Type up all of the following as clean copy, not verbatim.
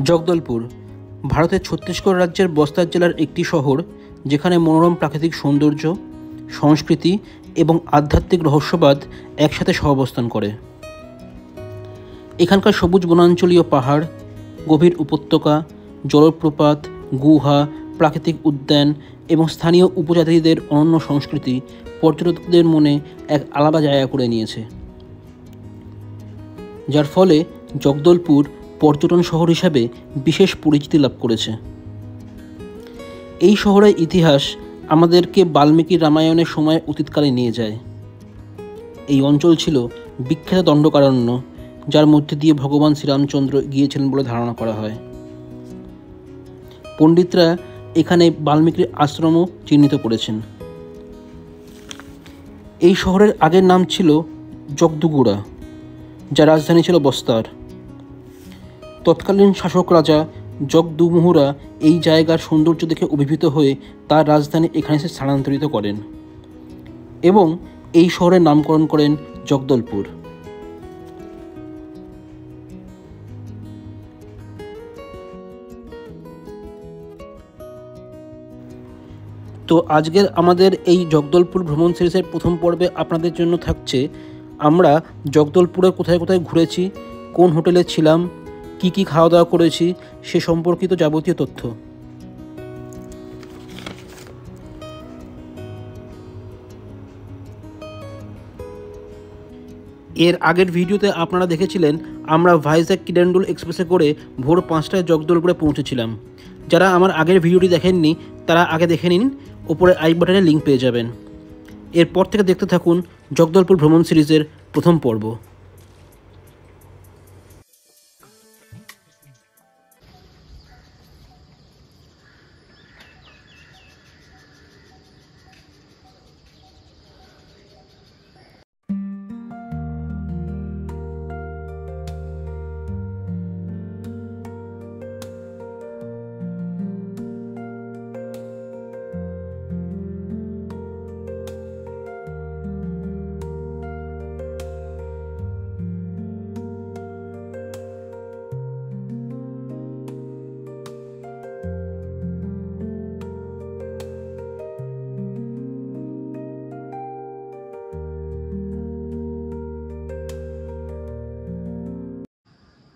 জগদলপুর ভারতের ছত্তিশগড় রাজ্যের বস্তার জেলার একটি শহর, যেখানে মনোরম প্রাকৃতিক সৌন্দর্য, সংস্কৃতি এবং আধ্যাত্মিক রহস্যবাদ একসাথে সহাবস্থান করে। এখানকার সবুজ বনাঞ্চলীয় পাহাড়, গভীর উপত্যকা, জলপ্রপাত, গুহা, প্রাকৃতিক উদ্যান এবং স্থানীয় উপজাতিদের অনন্য সংস্কৃতি পর্যটকদের মনে এক আলাদা জায়গা করে নিয়েছে, যার ফলে জগদলপুর পর্যটন শহর হিসাবে বিশেষ পরিচিতি লাভ করেছে। এই শহরের ইতিহাস আমাদেরকে বাল্মীকি রামায়ণের সময় অতীতকালে নিয়ে যায়। এই অঞ্চল ছিল বিখ্যাত দণ্ডকারণ্য, যার মধ্যে দিয়ে ভগবান শ্রীরামচন্দ্র গিয়েছিলেন বলে ধারণা করা হয়। পণ্ডিতরা এখানে বাল্মীকির আশ্রমও চিহ্নিত করেছেন। এই শহরের আগের নাম ছিল জগদুগুড়া, যার রাজধানী ছিল বস্তার। তৎকালীন শাসক রাজা জগদুমুহুরা এই জায়গার সৌন্দর্য দেখে অভিভূত হয়ে তার রাজধানী এখানে এসে স্থানান্তরিত করেন এবং এই শহরের নামকরণ করেন জগদলপুর। তো আজকের আমাদের এই জগদলপুর ভ্রমণ সিরিজের প্রথম পর্বে আপনাদের জন্য থাকছে আমরা জগদলপুরে কোথায় কোথায় ঘুরেছি, কোন হোটেলে ছিলাম, কি কি খাওয়া দাওয়া করেছি সে সম্পর্কিত যাবতীয় তথ্য। এর আগের ভিডিওতে আপনারা দেখেছিলেন আমরা ভাইজ্যাগ কিডেন্ডুল এক্সপ্রেসে করে ভোর 5টায় জগদলপুরে পৌঁছেছিলাম। যারা আমার আগের ভিডিওটি দেখেননি তারা আগে দেখে নিন, ওপরে আই বাটনে লিঙ্ক পেয়ে যাবেন। এরপর থেকে দেখতে থাকুন জগদলপুর ভ্রমণ সিরিজের প্রথম পর্ব।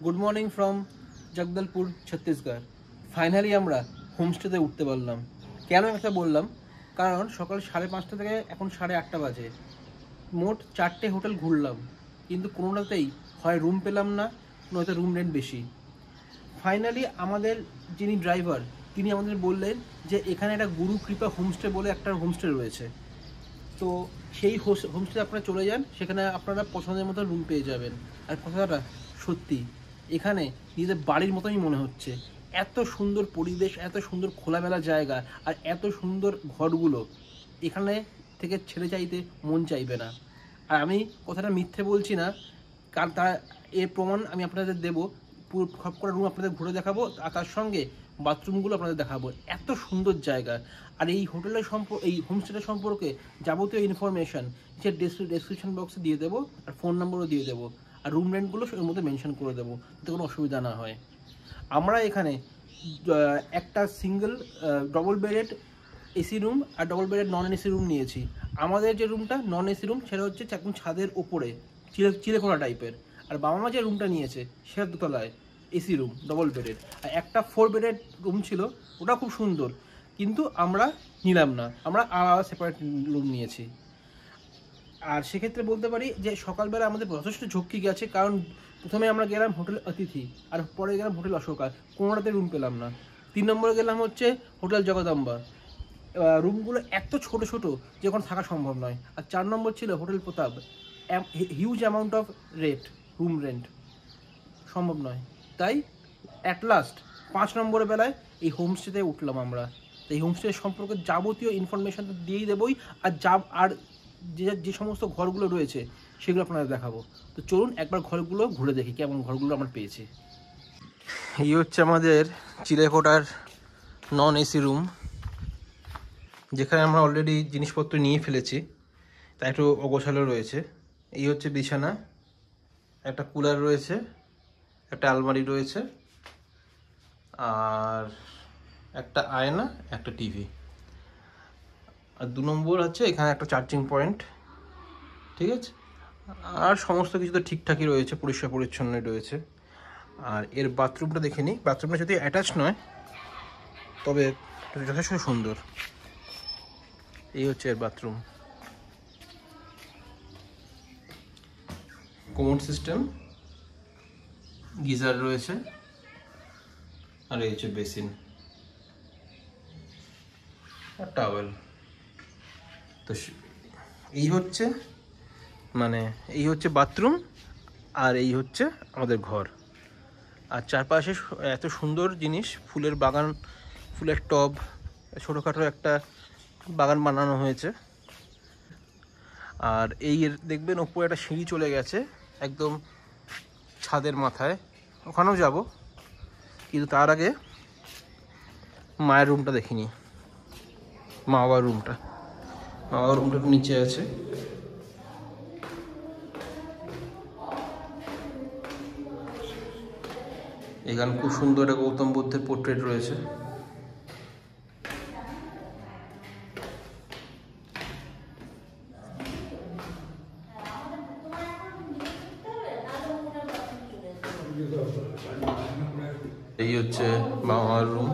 Good morning from Jagdalpur, Chhattisgarh. Finally আমরা হোমস্টেতে উঠতে পারলাম। কেন এটা বললাম? কারণ সকাল 5:30 থেকে এখন 8:30 বাজে। মোট 4টে হোটেল ঘুরলাম, কিন্তু কোনোটাতেই হয় রুম পেলাম না, নয়তো রুম রেন্ট বেশি। ফাইনালি আমাদের যিনি ড্রাইভার তিনি আমাদের বললেন যে এখানে একটা গুরু কৃপা হোমস্টে বলে একটা হোমস্টে রয়েছে, তো সেই হোমস্টে আপনারা চলে যান, সেখানে আপনারা পছন্দের মতো রুম পেয়ে যাবেন। আর কথাটা সত্যি, এখানে নিজেদের বাড়ির মতোই মনে হচ্ছে। এত সুন্দর পরিবেশ, এত সুন্দর খোলামেলা জায়গা, আর এত সুন্দর ঘরগুলো, এখানে থেকে ছেড়ে যাইতে মন চাইবে না। আর আমি কথাটা মিথ্যে বলছি না, কারণ এর প্রমাণ আমি আপনাদের দেবো। পুরো সব কটা রুম আপনাদের ঘুরে দেখাবো, আর তার সঙ্গে বাথরুমগুলো আপনাদের দেখাবো। এত সুন্দর জায়গা। আর এই হোটেলের এই হোমস্টেটার সম্পর্কে যাবতীয় ইনফরমেশান যে ডেসক্রিপশন বক্সে দিয়ে দেবো, আর ফোন নম্বরও দিয়ে দেবো, আর রুম রেন্টগুলো এর মধ্যে মেনশন করে দেবো, যাতে কোনো অসুবিধা না হয়। আমরা এখানে একটা single double bedded AC room আর double bedded non AC room নিয়েছি। আমাদের যে রুমটা নন এসি রুম সেটা হচ্ছে একদম ছাদের ওপরে চিলেকোনা টাইপের, আর বাবা মা যে রুমটা নিয়েছে সেটা দোতলায় এসি রুম ডবল বেডেড। আর একটা 4 বেডেড রুম ছিল, ওটা খুব সুন্দর, কিন্তু আমরা নিলাম না, আমরা আলাদা সেপারেট রুম নিয়েছি। আর সেক্ষেত্রে বলতে পারি যে সকালবেলা আমাদের যথেষ্ট ঝক্কি গেছে, কারণ প্রথমে আমরা গেলাম হোটেল অতিথি, আর পরে গেলাম হোটেল অশোকা, কোনোটাতে রুম পেলাম না। 3 নম্বরে গেলাম হচ্ছে হোটেল জগদম্বা, রুমগুলো এত ছোট ছোট যে কোনো থাকা সম্ভব নয়। আর 4 নম্বর ছিল hotel Pratap, huge amount of room rent, সম্ভব নয়। তাই অ্যাট লাস্ট 5 নম্বরের বেলায় এই হোমস্টেতে উঠলাম আমরা। এই হোমস্টে সম্পর্কে যাবতীয় ইনফরমেশান তো দিয়েই দেবই, আর যে সমস্ত ঘরগুলো রয়েছে সেগুলো আপনাদের দেখাবো। তো চলুন একবার ঘরগুলো ঘুরে দেখি কেমন ঘরগুলো আমরা পেয়েছি। এই হচ্ছে আমাদের চিলেকোঠার নন এসি রুম, যেখানে আমরা অলরেডি জিনিসপত্র নিয়ে ফেলেছি, তাই একটু অগোছালো রয়েছে। এই হচ্ছে বিছানা, একটা কুলার রয়েছে, একটা আলমারি রয়েছে, আর একটা আয়না, একটা টিভি। আর 2 নম্বর হচ্ছে এখানে একটা চার্জিং পয়েন্ট, ঠিক আছে। আর সমস্ত কিছু তো ঠিকঠাকই রয়েছে, পরিষ্কার পরিচ্ছন্নই রয়েছে। আর এর বাথরুমটা দেখে নিই। বাথরুমটা যদি অ্যাটাচ নয় তবে যথেষ্ট সুন্দর। এই হচ্ছে এর বাথরুম। কমোড সিস্টেম, গিজার রয়েছে, আর এই হচ্ছে বেসিন আর টাওয়েল। তো এই হচ্ছে বাথরুম, আর এই হচ্ছে আমাদের ঘর। আর চারপাশে এত সুন্দর জিনিস, ফুলের বাগান, ফুলের টব, ছোটোখাটো একটা বাগান বানানো হয়েছে। আর এই দেখবেন ওপরে একটা সিঁড়ি চলে গেছে একদম ছাদের মাথায়, ওখানেও যাব। কিন্তু তার আগে মায়ের রুমটা দেখিনি, মা বাবার রুমটা। মা বাবার রুমটা নিচে আছে। এখানে খুব সুন্দর একটা গৌতম বুদ্ধের পোর্ট্রেট রয়েছে। এই হচ্ছে বাবা মার রুম।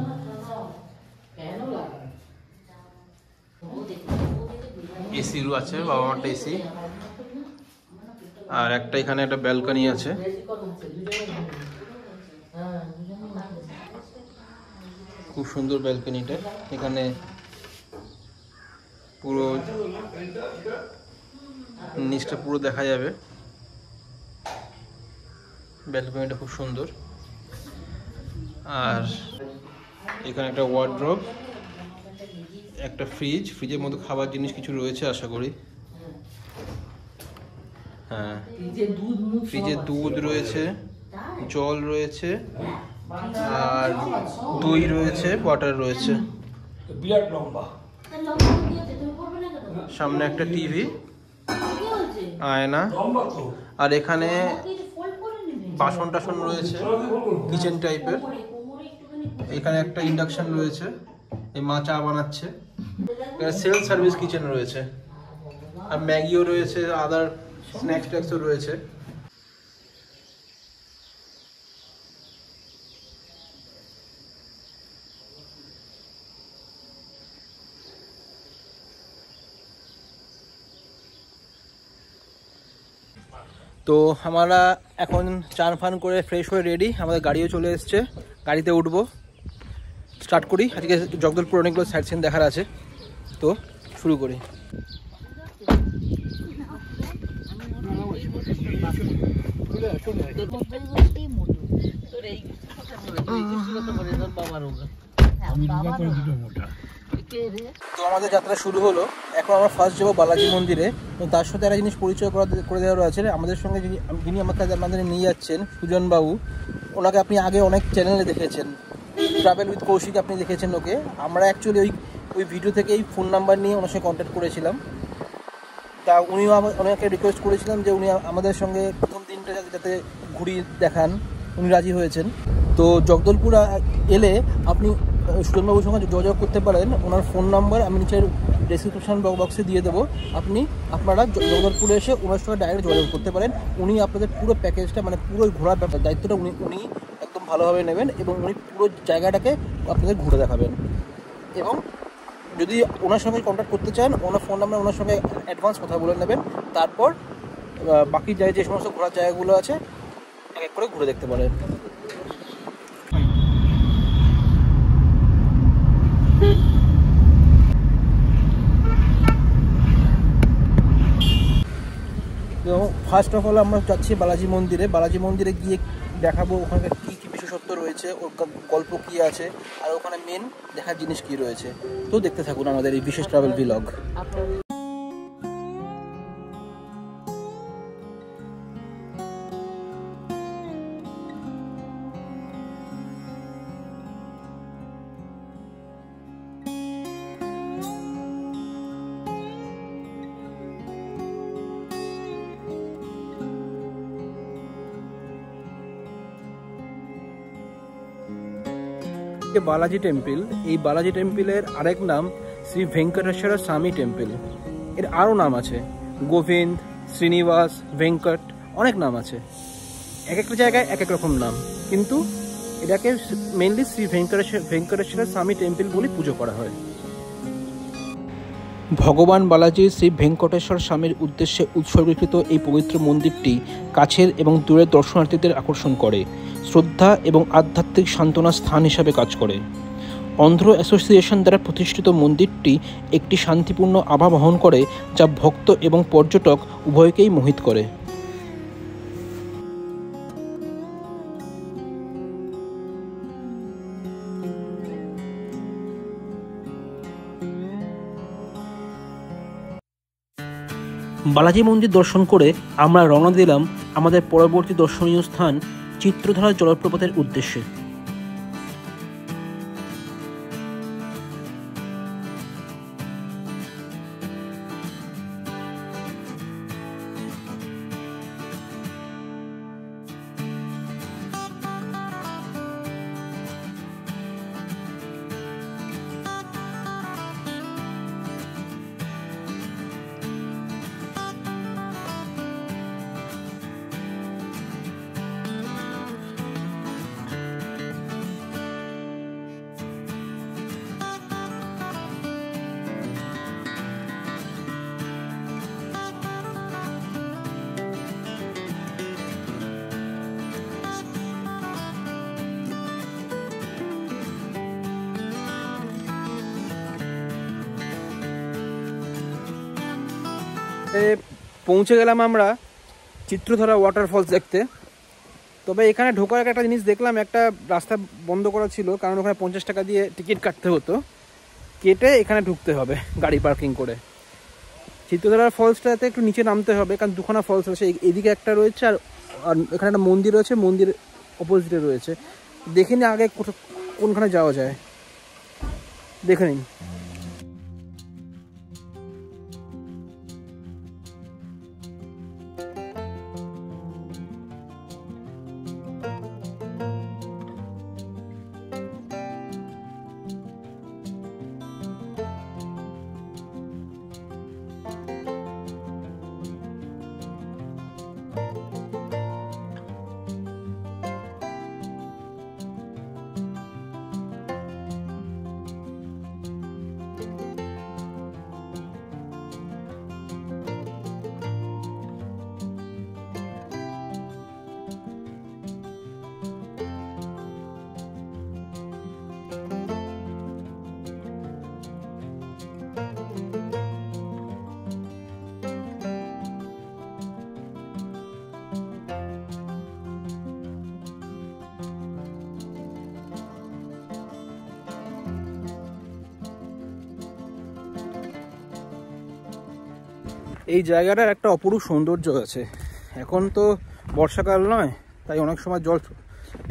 এসি রুম আছে, বাবা মারটা এসি। আর একটা এখানে একটা ব্যালকনি আছে। খুব সুন্দর ব্যালকনিটা। এখানে পুরো নিচটা পুরো দেখা যাবে। ব্যালকনিটা খুব সুন্দর। আর এখানে একটা ওয়ার্ড্রোব, একটা ফ্রিজ, ফ্রিজের মধ্যে খাবার জিনিস কিছু রয়েছে আশা করি। হ্যাঁ, ফ্রিজে দুধ রয়েছে, জল রয়েছে, আর দই রয়েছে, বাটার রয়েছে। সামনে একটা টিভি, আয়না, আর এখানে বাসন টাসন রয়েছে কিচেন টাইপের। এখানে একটা ইন্ডাকশন রয়েছে, এই মা চা বানাচ্ছে। এখানে সেলফ সার্ভিস কিচেন রয়েছে, আর ম্যাগিও রয়েছে, আদার স্ন্যাক্স ট্যাক্সও রয়েছে। তো আমরা এখন চান ফান করে ফ্রেশ হয়ে রেডি, আমাদের গাড়িও চলে এসছে, গাড়িতে উঠবো। স্টার্ট করি। আজকে জগদলপুর অনেকগুলো সাইট সিন দেখার আছে, তো শুরু করি। তো আমাদের যাত্রা শুরু হলো। এখন আমরা ফার্স্ট যাবো বালাজি মন্দিরে। তো তার সাথে একটা জিনিস পরিচয় করে দেওয়া আছে। আমাদের সঙ্গে যিনি আমাদের নিয়ে যাচ্ছেন, সুজন বাবু, ওনাকে আপনি আগে অনেক চ্যানেলে দেখেছেন, ট্রাভেল উইথ কৌশিক আপনি দেখেছেন ওকে। আমরা অ্যাকচুয়ালি ওই ভিডিও থেকে এই ফোন নাম্বার নিয়ে ওনার সঙ্গে কন্ট্যাক্ট করেছিলাম। তা উনিও ওনাকে রিকোয়েস্ট করেছিলাম যে উনি আমাদের সঙ্গে প্রথম দিনটা যাতে ঘুরিয়ে দেখান, উনি রাজি হয়েছেন। তো জগদলপুর এলে আপনি সুজনবাবুর সঙ্গে যোগাযোগ করতে পারেন। ওনার ফোন নাম্বার আমি নিচের ডেসক্রিপশন বক্সে দিয়ে দেবো। আপনারা জগদলপুরে এসে ওনার সঙ্গে ডাইরেক্ট যোগাযোগ করতে পারেন। উনি আপনাদের পুরো প্যাকেজটা, মানে পুরো ঘোরার দায়িত্বটা উনি একদম ভালোভাবে নেবেন, এবং উনি পুরো জায়গাটাকে আপনাদের ঘুরে দেখাবেন। এবং যদি ওনার সঙ্গে কন্ট্যাক্ট করতে চান, ওনার ফোন নাম্বার ওনার সঙ্গে অ্যাডভান্স কথা বলে নেবেন। তারপর বাকি যে সমস্ত ঘোরার জায়গাগুলো আছে এক এক করে ঘুরে দেখতে পারেন। তো ফার্স্ট অফ অল আমরা যাচ্ছি বালাজি মন্দিরে। বালাজি মন্দিরে গিয়ে দেখাবো ওখানে কী কী বিশেষত্ব রয়েছে, ওর গল্প কী আছে, আর ওখানে মেন দেখার জিনিস কী রয়েছে। তো দেখতে থাকুন আমাদের এই বিশেষ ট্রাভেল ভিলগ। যে বালাজি টেম্পল, এই বালাজি টেম্পলের আরেক নাম শ্রী ভেঙ্কটেশ্বর স্বামী টেম্পল। এর আরও নাম আছে, গোবিন্দ, শ্রীনিবাস, ভেঙ্কট, অনেক নাম আছে। এক একটা জায়গায় এক এক রকম নাম, কিন্তু এটাকে মেনলি শ্রী ভেঙ্কটেশ্বর স্বামী টেম্পল বলে পুজো করা হয়। ভগবান বালাজি শ্রী ভেঙ্কটেশ্বর স্বামীর উদ্দেশ্যে উৎসর্গীকৃত এই পবিত্র মন্দিরটি কাছের এবং দূরের দর্শনার্থীদের আকর্ষণ করে, শ্রদ্ধা এবং আধ্যাত্মিক সান্ত্বনার স্থান হিসাবে কাজ করে। অন্ধ্র অ্যাসোসিয়েশন দ্বারা প্রতিষ্ঠিত মন্দিরটি একটি শান্তিপূর্ণ আভা বহন করে, যা ভক্ত এবং পর্যটক উভয়কেই মোহিত করে। বালাজি মন্দির দর্শন করে আমরা রওনা দিলাম আমাদের পরবর্তী দর্শনীয় স্থান চিত্রধারা জলপ্রপাতের উদ্দেশ্যে। পৌঁছে গেলাম আমরা চিত্রধারা ওয়াটারফলস দেখতে। তবে এখানে ঢোকার একটা জিনিস দেখলাম, একটা রাস্তা বন্ধ করা ছিল, কারণ ওখানে 50 টাকা দিয়ে টিকিট কাটতে হতো, কেটে এখানে ঢুকতে হবে গাড়ি পার্কিং করে। চিত্রধারা ফলসটাতে একটু নিচে নামতে হবে, কারণ দুখানা ফলস আছে, এদিকে একটা রয়েছে আর এখানে একটা মন্দির রয়েছে, মন্দির অপোজিটে রয়েছে। দেখে নিন আগে কোনখানে যাওয়া যায়, দেখে নিন। এই জায়গাটার একটা অপরূপ সৌন্দর্য আছে। এখন তো বর্ষাকাল নয়, তাই অনেক সময় জল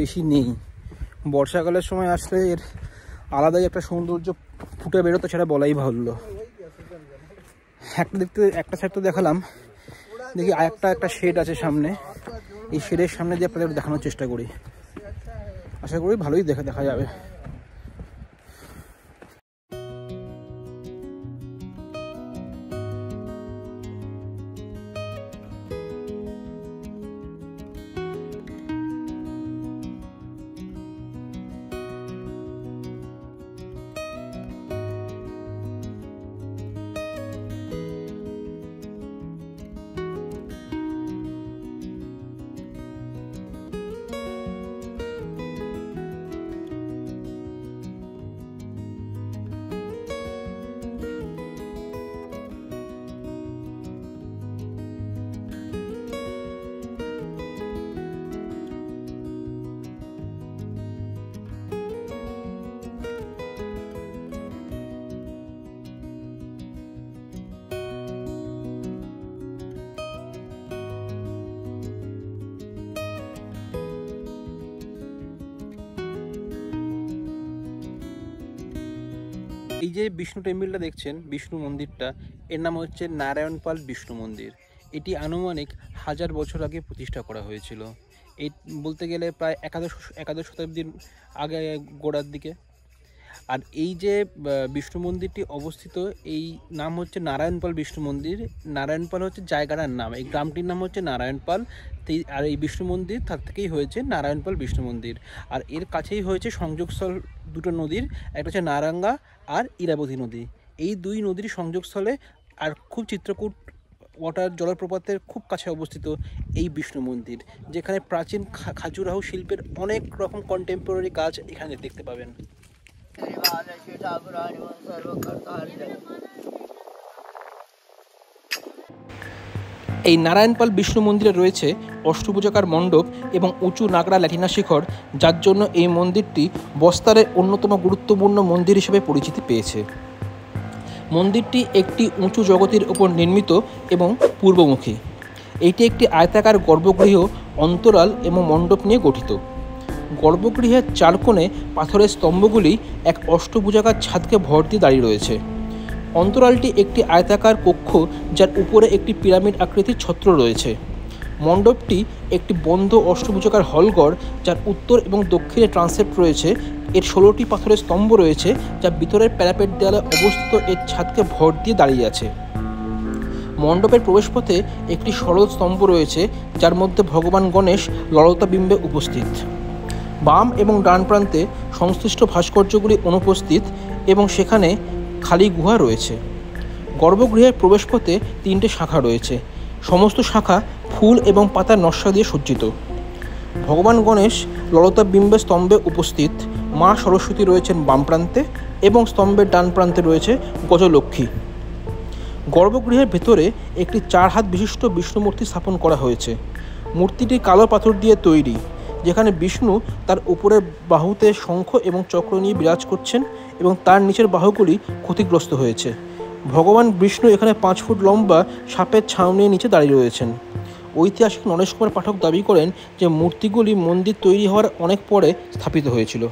বেশি নেই। বর্ষাকালের সময় আসলে এর আলাদাই একটা সৌন্দর্য ফুটে বেরোতো, সেটা বলাই ভালো। একটা সাইড তো দেখালাম, দেখি একটা শেড আছে সামনে, এই শেডের সামনে দিয়ে আপনাদের দেখানোর চেষ্টা করি, আশা করি ভালোই দেখা যাবে। এই যে বিষ্ণু টেম্পলটা দেখছেন, বিষ্ণু মন্দিরটা, এর নাম হচ্ছে নারায়ণপাল বিষ্ণু মন্দির। এটি আনুমানিক 1000 বছর আগে প্রতিষ্ঠা করা হয়েছিল। এই বলতে গেলে প্রায় একাদশ শতাব্দীর আগে গোড়ার দিকে আর এই যে বিষ্ণু মন্দিরটি অবস্থিত, এই নাম হচ্ছে নারায়ণপাল বিষ্ণু মন্দির। নারায়ণপাল হচ্ছে জায়গাটার নাম, এই গ্রামটির নাম হচ্ছে নারায়ণপাল। আর এই বিষ্ণু মন্দির তার থেকেই হয়েছে নারায়ণপাল বিষ্ণু মন্দির। আর এর কাছেই হয়েছে সংযোগস্থল দুটো নদীর, একটা হচ্ছে নারাঙ্গা আর ইরাবতী নদী। এই দুই নদীর সংযোগস্থলে আর খুব চিত্রকূট ওয়াটার জলপ্রপাতের খুব কাছে অবস্থিত এই বিষ্ণু মন্দির, যেখানে প্রাচীন খাজুরাহো শিল্পের অনেক রকম কন্টেম্পোরারি কাজ এখানে দেখতে পাবেন। এই নারায়ণপাল বিষ্ণু মন্দিরে রয়েছে অষ্টভুজাকার মণ্ডপ এবং উঁচু নাগড়া ল্যাটিনা শিখর, যার জন্য এই মন্দিরটি বস্তারের অন্যতম গুরুত্বপূর্ণ মন্দির হিসেবে পরিচিতি পেয়েছে। মন্দিরটি একটি উঁচু জগতির উপর নির্মিত এবং পূর্বমুখী। এটি একটি আয়তাকার গর্ভগৃহ, অন্তরাল এবং মণ্ডপ নিয়ে গঠিত। গর্ভগৃহের চার কোণে পাথরের স্তম্ভগুলি এক অষ্টভুজাকার ছাদকে ভর দিয়ে দাঁড়িয়ে রয়েছে। অন্তরালটি একটি আয়তাকার কক্ষ, যার উপরে একটি পিরামিড আকৃতির ছত্র রয়েছে। মণ্ডপটি একটি বন্ধ অষ্টভুজাকার হলঘর, যার উত্তর এবং দক্ষিণে ট্রান্সেপ্ট রয়েছে। এর 16টি পাথরের স্তম্ভ রয়েছে, যা ভিতরের প্যারাপেট দেয়ালে অবস্থিত এর ছাদকে ভর দিয়ে দাঁড়িয়ে আছে। মণ্ডপের প্রবেশপথে একটি সরল স্তম্ভ রয়েছে, যার মধ্যে ভগবান গণেশ ললতা বিম্বে উপস্থিত। বাম এবং ডান প্রান্তে সংশ্লিষ্ট ভাস্কর্যগুলি অনুপস্থিত এবং সেখানে খালি গুহা রয়েছে। গর্ভগৃহের প্রবেশপথে 3টে শাখা রয়েছে। সমস্ত শাখা ফুল এবং পাতার নকশা দিয়ে সজ্জিত। ভগবান গণেশ ললতা বিম্বে স্তম্ভে উপস্থিত। মা সরস্বতী রয়েছেন বাম প্রান্তে এবং স্তম্ভের ডান প্রান্তে রয়েছে গজলক্ষ্মী। গর্ভগৃহের ভেতরে একটি 4 হাত বিশিষ্ট বিষ্ণু মূর্তি স্থাপন করা হয়েছে। মূর্তিটি কালো পাথর দিয়ে তৈরি, যেখানে বিষ্ণু তার উপরের বাহুতে শঙ্খ এবং চক্র নিয়ে বিরাজ করছেন এবং তার নিচের বাহুগুলি ক্ষতিগ্রস্ত হয়েছে। ভগবান বিষ্ণু এখানে 5 ফুট লম্বা সাপের ছাউ নিয়ে নিচে দাঁড়িয়ে রয়েছেন। ঐতিহাসিক নরেশ কুমার পাঠক দাবি করেন যে মূর্তিগুলি মন্দির তৈরি হওয়ার অনেক পরে স্থাপিত হয়েছিল।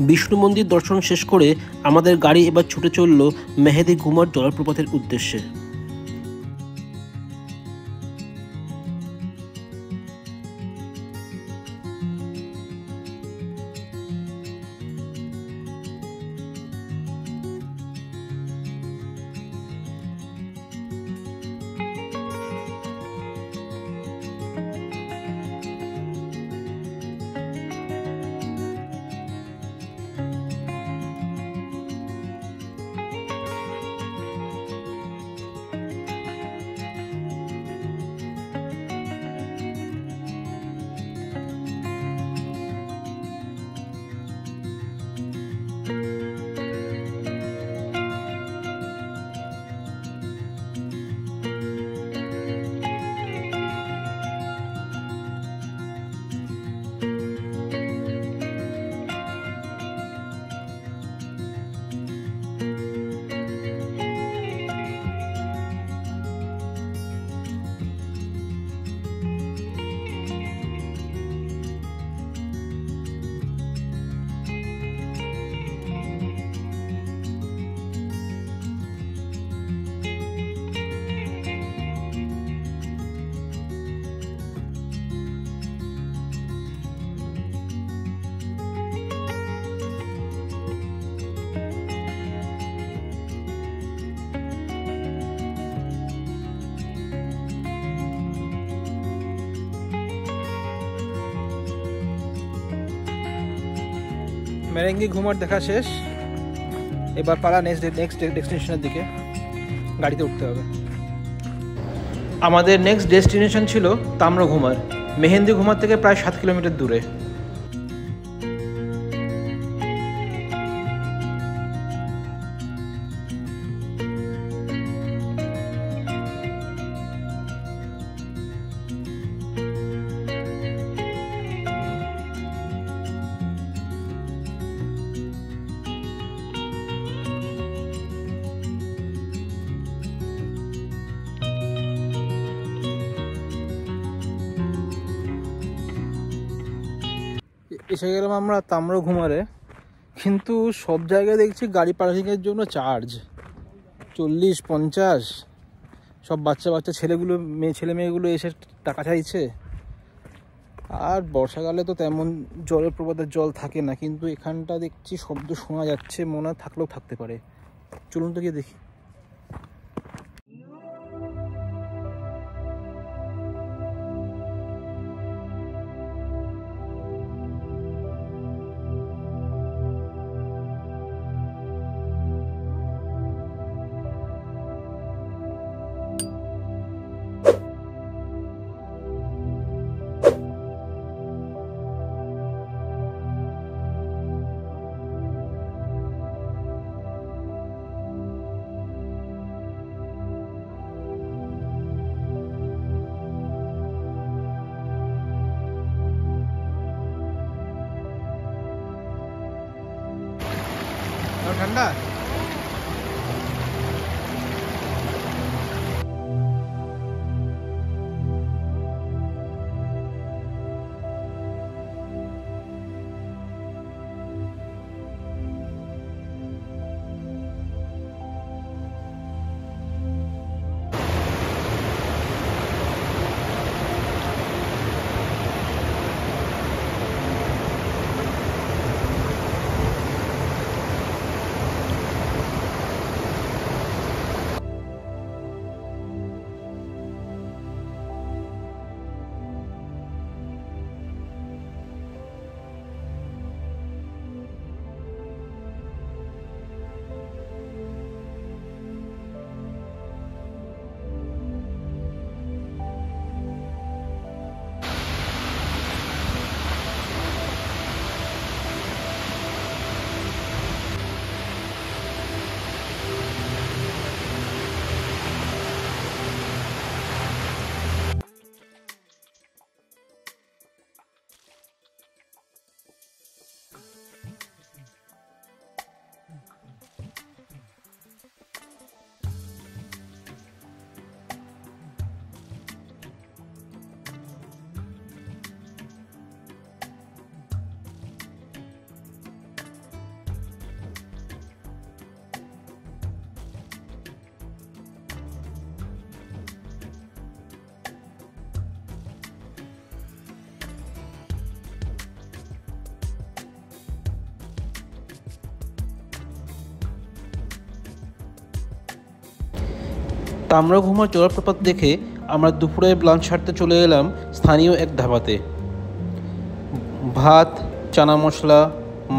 বিষ্ণু মন্দির দর্শন শেষ করে আমাদের গাড়ি এবার ছুটে চলল মেহেদি ঘুমার জলপ্রপাতের উদ্দেশ্যে। মেরেঙ্গি ঘুমার দেখা শেষ, এবার পালা নেক্সট ডেস্টিনেশনের দিকে গাড়িতে উঠতে হবে। আমাদের নেক্সট ডেস্টিনেশন ছিল তাম্রঘুমার, মেহেন্দি ঘুমার থেকে প্রায় 7 কিলোমিটার দূরে। এসে গেলাম আমরা তাম্রঘুমারে, কিন্তু সব জায়গায় দেখছি গাড়ি পার্কিংয়ের জন্য চার্জ 40-50। সব বাচ্চা ছেলে মেয়েগুলো এসে টাকা চাইছে। আর বর্ষাকালে তো তেমন জলপ্রপাতের জল থাকে না, কিন্তু এখানটা দেখছি শব্দ শোনা যাচ্ছে, মনে থাকলেও থাকতে পারে। চলুন তো গিয়ে দেখি। ঠান্ডা তাম্রঘুমার জলপ্রপাত দেখে আমরা দুপুরে লাঞ্চ সারতে চলে এলাম স্থানীয় এক ধাবাতে। ভাত, চানা মশলা,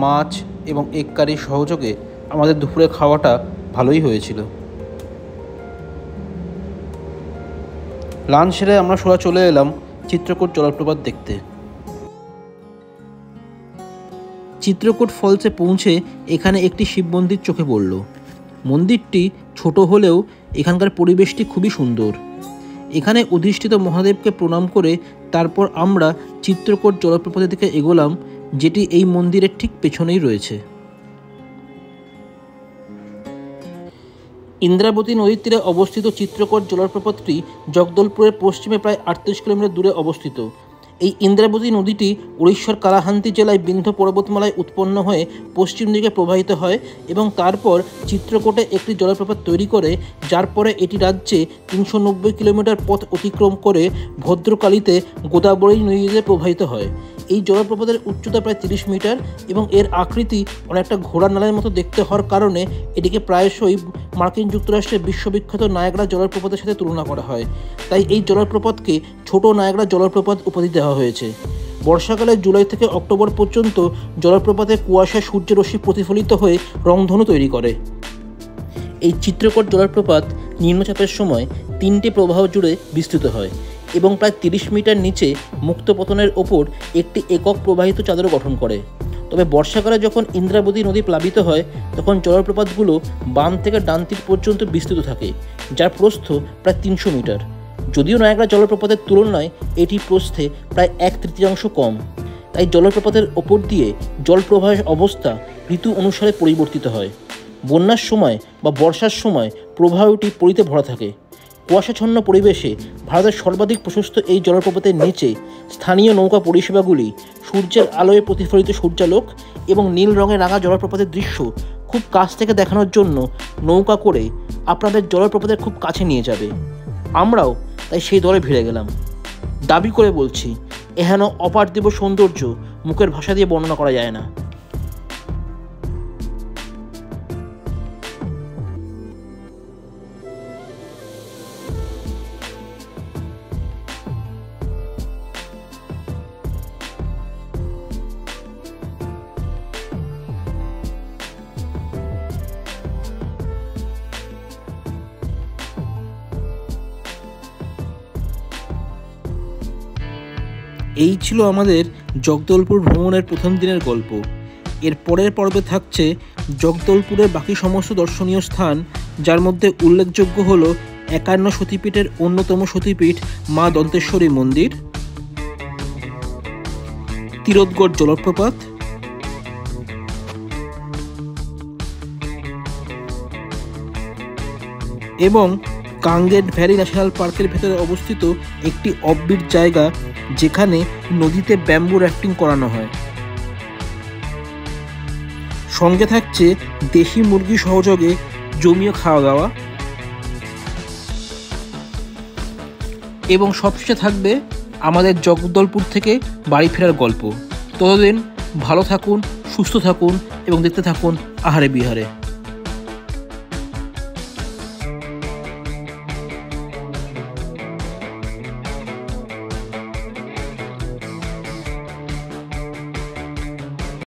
মাছ এবং এগ কারি সহযোগে আমাদের দুপুরে খাওয়াটা ভালোই হয়েছিল। লাঞ্চ সেরে আমরা সোজা চলে এলাম চিত্রকূট জলপ্রপাত দেখতে। চিত্রকূট ফলসে পৌঁছে এখানে একটি শিব মন্দির চোখে পড়ল। মন্দিরটি ছোট হলেও এখানকার পরিবেশটি খুবই সুন্দর। এখানে অধিষ্ঠিত মহাদেবকে প্রণাম করে তারপর আমরা চিত্রকূট জলপ্রপাতের দিকে এগোলাম, যেটি এই মন্দিরের ঠিক পেছনেই রয়েছে। ইন্দ্রাবতী নদীর তীরে অবস্থিত চিত্রকূট জলপ্রপাতটি জগদলপুরের পশ্চিমে প্রায় 38 কিলোমিটার দূরে অবস্থিত। এই ইন্দ্রাবতী নদীটি উড়িষ্যার কালাহান্দি জেলায় বিন্ধ্য পর্বতমালায় উৎপন্ন হয়ে পশ্চিম দিকে প্রবাহিত হয় এবং তারপর চিত্রকূটে একটি জলপ্রপাত তৈরি করে, যার পরে এটি রাজ্যে 390 কিলোমিটার পথ অতিক্রম করে ভদ্রকালীতে গোদাবরী নদীতে প্রবাহিত হয়। এই জলপ্রপাতের উচ্চতা প্রায় 30 মিটার এবং এর আকৃতি অনেকটা ঘোড়া নালের মতো দেখতে হওয়ার কারণে এটিকে প্রায়শই মার্কিন যুক্তরাষ্ট্রের বিশ্ববিখ্যাত নায়াগ্রা জলপ্রপাতের সাথে তুলনা করা হয়। তাই এই জলপ্রপাতকে ছোট নায়াগ্রা জলপ্রপাত উপাধি দেওয়া হয়েছে। বর্ষাকালে জুলাই থেকে অক্টোবর পর্যন্ত জলপ্রপাতে কুয়াশায় সূর্যের রশ্মি প্রতিফলিত হয়ে রংধনু তৈরি করে। এই চিত্রকূট জলপ্রপাত নিম্নচাপের সময় 3টে প্রবাহ জুড়ে বিস্তৃত হয় এবং প্রায় 30 মিটার নিচে মুক্ত পতনের ওপর একটি একক প্রবাহিত চাদর গঠন করে। তবে বর্ষাকালে যখন ইন্দ্রাবতী নদী প্লাবিত হয় তখন জলপ্রপাতগুলো বাম থেকে ডান তীর পর্যন্ত বিস্তৃত থাকে, যার প্রস্থ প্রায় 300 মিটার। যদিও নায়াগ্রা জলপ্রপাতের তুলনায় এটি প্রস্থে প্রায় 1/3 কম, তাই জলপ্রপাতের ওপর দিয়ে জলপ্রবাহের অবস্থা ঋতু অনুসারে পরিবর্তিত হয়। বন্যার সময় বা বর্ষার সময় প্রবাহটি পলিতে ভরা থাকে। কুয়াশাচ্ছন্ন পরিবেশে ভারতের সর্বাধিক প্রশস্ত এই জলপ্রপাতের নিচে স্থানীয় নৌকা পরিষেবাগুলি সূর্যের আলোয় প্রতিফলিত সূর্যালোক এবং নীল রঙের রাঙা জলপ্রপাতের দৃশ্য খুব কাছ থেকে দেখানোর জন্য নৌকা করে আপনাদের জলপ্রপাতের খুব কাছে নিয়ে যাবে। আমরাও তাই সেই দলে ভিড়ে গেলাম। দাবি করে বলছি, এহেন অপার্থিব সৌন্দর্য মুখের ভাষা দিয়ে বর্ণনা করা যায় না। এই ছিল আমাদের জগদলপুর ভ্রমণের প্রথম দিনের গল্প। এর পরের পর্বে থাকছে জগদলপুরের বাকি সমস্ত দর্শনীয় স্থান, যার মধ্যে উল্লেখযোগ্য হলো 51 সতীপীঠের অন্যতম সতীপীঠ মা দন্তেশ্বরী মন্দির, তিরোদগড় জলপ্রপাত, এবং কাঙ্গের ভ্যালি ন্যাশনাল পার্কের ভেতরে অবস্থিত একটি অফবিট জায়গা যেখানে নদীতে ব্যাম্বু রাফটিং করানো হয়। সঙ্গে থাকছে দেশি মুরগি সহযোগে জমিয়ে খাওয়া দাওয়া, এবং সবশেষে থাকবে আমাদের জগদলপুর থেকে বাড়ি ফেরার গল্প। ততদিন ভালো থাকুন, সুস্থ থাকুন এবং দেখতে থাকুন আহারে বিহারে।